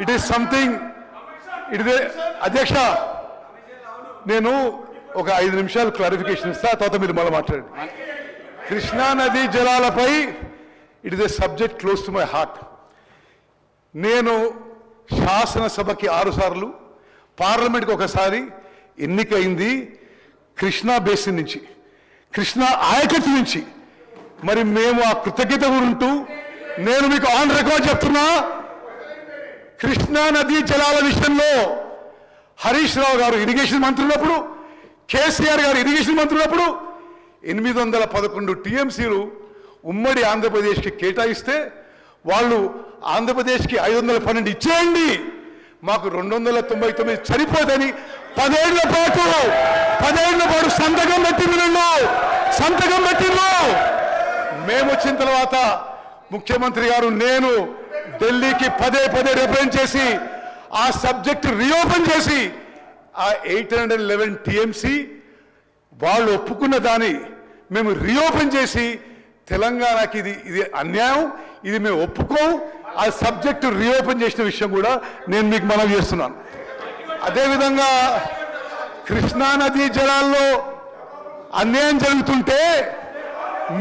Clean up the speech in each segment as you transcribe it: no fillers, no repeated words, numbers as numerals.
It is something అధ్యక్ష నేను ఒక 5 నిమిషాలు క్లారిఫికేషన్ ఇస్తా, తర్వాత మీరు మళ్ళీ మాట్లాడండి. కృష్ణా నదీ జలాలపై it is a subject close to my heart. నేను శాసనసభకి 6 సార్లు, పార్లమెంట్కి ఒకసారి ఎన్నికైంది కృష్ణా బేసిన్ నుంచి, కృష్ణా ఆయకట్టు నుంచి. మరి మేము ఆ కృతజ్ఞత ఉంటూ నేను మీకు ఆన్ రికార్డ్ చెప్తున్నా, కృష్ణా నదీ జలాల విషయంలో హరీష్ రావు గారు ఇరిగేషన్ మంత్రి ఉన్నప్పుడు, కేసీఆర్ గారు ఇరిగేషన్ మంత్రి ఉన్నప్పుడు 811 టీఎంసీలు ఉమ్మడి ఆంధ్రప్రదేశ్కి కేటాయిస్తే వాళ్ళు ఆంధ్రప్రదేశ్కి 512 ఇచ్చేయండి, మాకు 299 సరిపోదని 10 ఏళ్ల పాటు సంతకం పెట్టిండు. మేము వచ్చిన తర్వాత ముఖ్యమంత్రి గారు నేను ఢిల్లీకి పదే రిప్రజెంట్ చేసి ఆ సబ్జెక్ట్ రీఓపెన్ చేసి ఆ 811 టీఎంసీ వాళ్ళు ఒప్పుకున్న దాన్ని మేము రీఓపెన్ చేసి తెలంగాణకి ఇది అన్యాయం, ఇది మేము ఒప్పుకోం, ఆ సబ్జెక్టు రీఓపెన్ చేసిన విషయం కూడా నేను మీకు మనవి చేస్తున్నాను. అదేవిధంగా కృష్ణా నదీ జలాల్లో అన్యాయం జరుగుతుంటే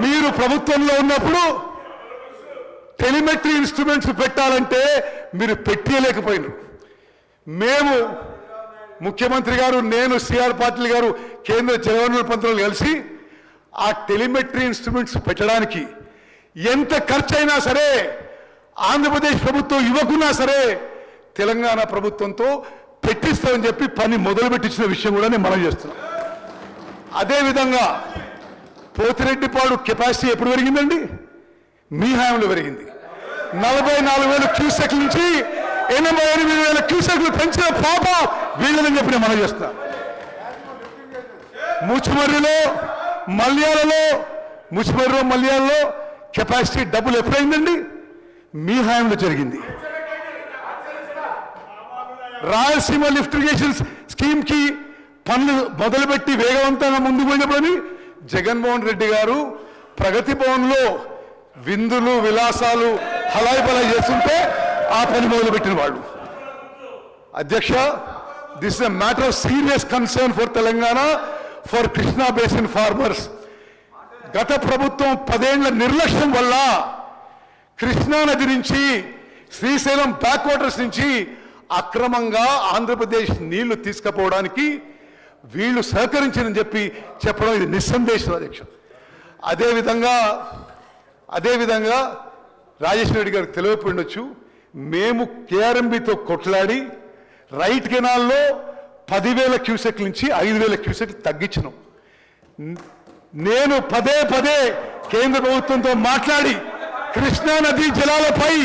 మీరు ప్రభుత్వంలో ఉన్నప్పుడు టెలిమెట్రీ ఇన్స్ట్రుమెంట్స్ పెట్టాలంటే మీరు పెట్టలేకపోయినారు. మేము ముఖ్యమంత్రి గారు, నేను, సిఆర్ పాటిల్ గారు, కేంద్ర జలవనరుల మంత్రులు కలిసి ఆ టెలిమెట్రీ ఇన్స్ట్రుమెంట్స్ పెట్టడానికి ఎంత ఖర్చు అయినా సరే ఆంధ్రప్రదేశ్ ప్రభుత్వం ఇవ్వకున్నా సరే తెలంగాణ ప్రభుత్వంతో పెట్టిస్తామని చెప్పి పని మొదలుపెట్టించిన విషయం కూడా నేను మనం చేస్తున్నాం. అదేవిధంగా పోతిరెడ్డిపాడు కెపాసిటీ ఎప్పుడు పెరిగిందండి? మీ హయాంలో పెరిగింది. 44,000 క్యూసెక్ల నుంచి 88,000 క్యూసెక్లు పెంచిన పాప వీళ్ళని చెప్పి నేను మనం చేస్తున్నా. ముచ్చుమర్రిలో మల్యాలలో కెపాసిటీ డబుల్ ఎప్పుడైందండి? మీ హయాంలో జరిగింది. రాయలసీమ లిఫ్ట్ ఇరిగేషన్ స్కీమ్ కి పనులు మొదలుపెట్టి వేగవంతంగా ముందుకు పోయినప్పుడని జగన్మోహన్ రెడ్డి గారు ప్రగతి భవన్లో విందులు విలాసాలు హలాయిబలాయి చేస్తుంటే ఆ పని మొదలుపెట్టిన వాళ్ళు. అధ్యక్ష, this is a matter of serious concern for Telangana, for Krishna basin farmers. గత ప్రభుత్వం 10 ఏళ్ల నిర్లక్ష్యం వల్ల కృష్ణా నది నుంచి శ్రీశైలం బ్యాక్ వాటర్స్ నుంచి అక్రమంగా ఆంధ్రప్రదేశ్ నీళ్లు తీసుకుపోవడానికి వీళ్ళు సహకరించని చెప్పి చెప్పడం ఇది నిస్సందేశం అధ్యక్ష. అదేవిధంగా రాజేశ్వర రెడ్డి గారికి తెలియకపోయిండొచ్చు, మేము కేఆర్ఎంబితో కొట్లాడి రైట్ కెనాల్లో 10,000 క్యూసెక్ నుంచి 5,000 క్యూసెక్ తగ్గించినాం. నేను పదే కేంద్ర ప్రభుత్వంతో మాట్లాడి కృష్ణా నదీ జలాలపై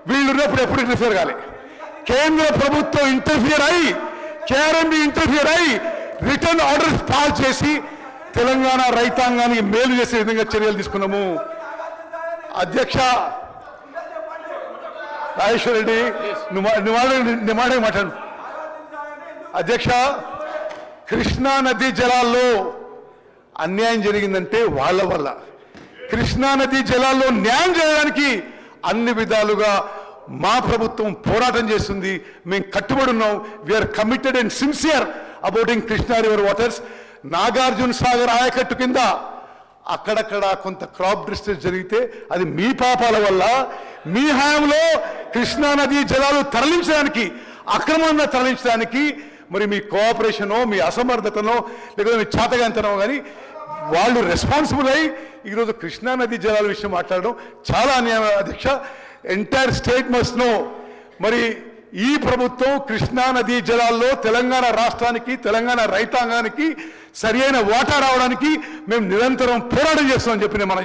వీళ్ళు ఉన్నప్పుడు ఎప్పుడు ఇంటర్ఫియర్ కాలే. కేంద్ర ప్రభుత్వం ఇంటర్ఫియర్ అయి, కేఆర్ఎంబి ఇంటర్ఫియర్ అయి రిటర్న్ ఆర్డర్స్ పాస్ చేసి తెలంగాణ రైతాంగానికి మేలు చేసే విధంగా చర్యలు తీసుకున్నాము. అధ్యక్ష రాజేశ్వర రెడ్డి నువ్వు మాట్లాడు. అధ్యక్ష, కృష్ణా నదీ జలాల్లో అన్యాయం జరిగిందంటే వాళ్ళ వల్ల. కృష్ణా నదీ జలాల్లో న్యాయం చేయడానికి అన్ని విధాలుగా మా ప్రభుత్వం పోరాటం చేస్తుంది. మేము కట్టుబడి ఉన్నాం. We are committed and sincere abouting Krishna river waters. Nagarjuna Sagar ఆయకట్టు కింద అక్కడక్కడ కొంత క్రాప్ డిస్ట్రెస్ జరిగితే అది మీ పాపాల వల్ల. మీ హయాంలో కృష్ణా నదీ జలాలు తరలించడానికి, అక్రమంగా తరలించడానికి మరి మీ కోఆపరేషనో, మీ అసమర్థతనో, లేకపోతే మీ చేతగాంతనో కానీ వాళ్ళు రెస్పాన్సిబుల్ అయ్యి ఈరోజు కృష్ణా నదీ జలాల విషయం మాట్లాడడం చాలా అన్యాయం అధ్యక్ష. Entire state must know. మరి ఈ ప్రభుత్వం కృష్ణా నదీ జలాల్లో తెలంగాణ రాష్ట్రానికి, తెలంగాణ రైతాంగానికి సరి అయిన వాటా రావడానికి మేము నిరంతరం పోరాటం చేస్తామని చెప్పి మనం